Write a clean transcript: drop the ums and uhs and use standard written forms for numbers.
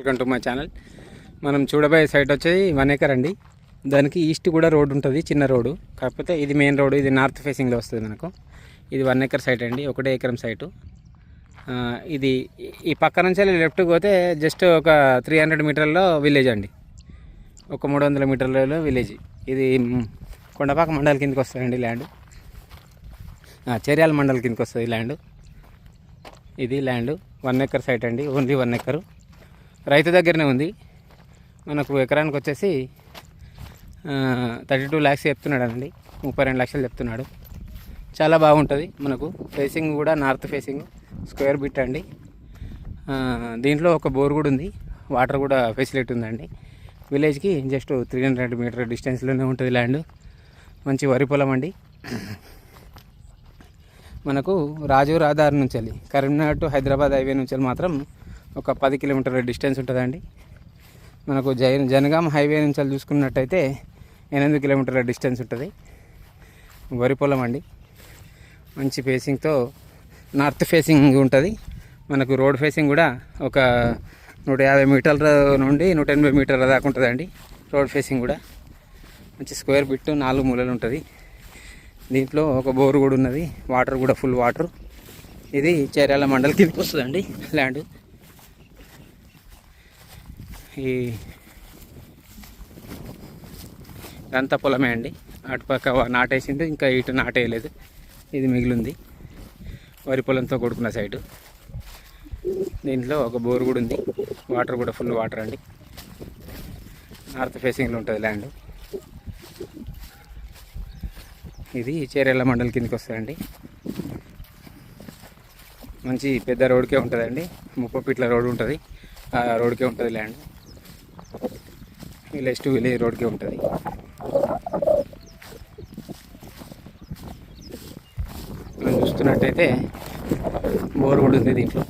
Welcome to my channel. మనం చూడబోయే site వచ్చేది 1 ఎకర్ అండి. దానికి ఈస్ట్ కూడా రోడ్ ఉంటుంది, చిన్న రోడ్డు. కాకపోతే ఇది మెయిన్ రోడ్డు, ఇది నార్త్ ఫేసింగ్లో వస్తుంది మనకు. ఇది 1 ఎకర్ సైట్ అండి, 1 ఎకరం సైటు. ఇది ఈ పక్క నుంచి లెఫ్ట్కి పోతే జస్ట్ ఒక 300 మీటర్లో విలేజ్ అండి, ఒక 300 మీటర్లలో విలేజ్. ఇది కొండపాక మండల్ కిందకి వస్తుందండి ల్యాండ్, చేర్యాల మండల్ కిందకి వస్తుంది ల్యాండ్. ఇది ల్యాండ్ 1 ఎకర్ సైట్ అండి, ఓన్లీ 1 ఎకరు. రైతు దగ్గరనే ఉంది. మనకు ఎకరానికి వచ్చేసి 32 lakhs చెప్తున్నాడు అండి, 32 లక్షలు చెప్తున్నాడు. చాలా బాగుంటుంది మనకు. ఫేసింగ్ కూడా నార్త్ ఫేసింగ్, స్క్వేర్ బిట్ అండి. దీంట్లో ఒక బోర్ కూడా ఉంది, వాటర్ కూడా ఫెసిలిటీ ఉందండి. విలేజ్కి జస్ట్ 300 మీటర్ డిస్టెన్స్లోనే ఉంటుంది ల్యాండ్. మంచి వరి పొలం అండి. మనకు రాజు రహదారి నుంచి వెళ్ళి కరీంనగర్ టు హైదరాబాద్ హైవే నుంచి మాత్రం ఒక 10 కిలోమీటర్ల డిస్టెన్స్ ఉంటుందండి. మనకు జనగాం హైవే నుంచి చూసుకున్నట్టయితే 8 కిలోమీటర్ల డిస్టెన్స్ ఉంటుంది. వరి పొలం అండి, మంచి ఫేసింగ్తో నార్త్ ఫేసింగ్ ఉంటుంది. మనకు రోడ్ ఫేసింగ్ కూడా ఒక 150 మీటర్ల నుండి 180 మీటర్ల దాకా ఉంటుందండి. రోడ్ ఫేసింగ్ కూడా మంచి స్క్వేర్ బిట్ 4 మూలలు ఉంటుంది. దీంట్లో ఒక బోరు కూడా ఉన్నది, వాటర్ కూడా ఫుల్ వాటర్. ఇది చేర్యాల మండల్ కిందకి వస్తుందండి ల్యాండ్. ఇదంతా పొలమే అండి. అటుపక్క నాటేసింది, ఇంకా ఇటు నాటేయలేదు, ఇది మిగిలింది. వరి పొలంతో కొడుకున్న సైడు. దీంట్లో ఒక బోరు కూడా ఉంది, వాటర్ కూడా ఫుల్ వాటర్ అండి. నార్త్ ఫేసింగ్లో ఉంటుంది ల్యాండ్. ఇది చేర్యాల మండల్ కిందకి వస్తుందండి. మంచి పెద్ద రోడ్కే ఉంటుందండి, 30 ఫీట్ల రోడ్ ఉంటుంది. ఆ రోడ్కే ఉంటుంది ల్యాండ్. విలేజ్ టు విలేజ్ రోడ్కే ఉంటుంది. మనం చూస్తున్నట్టయితే బోర్ కూడా ఉంది దీంట్లో.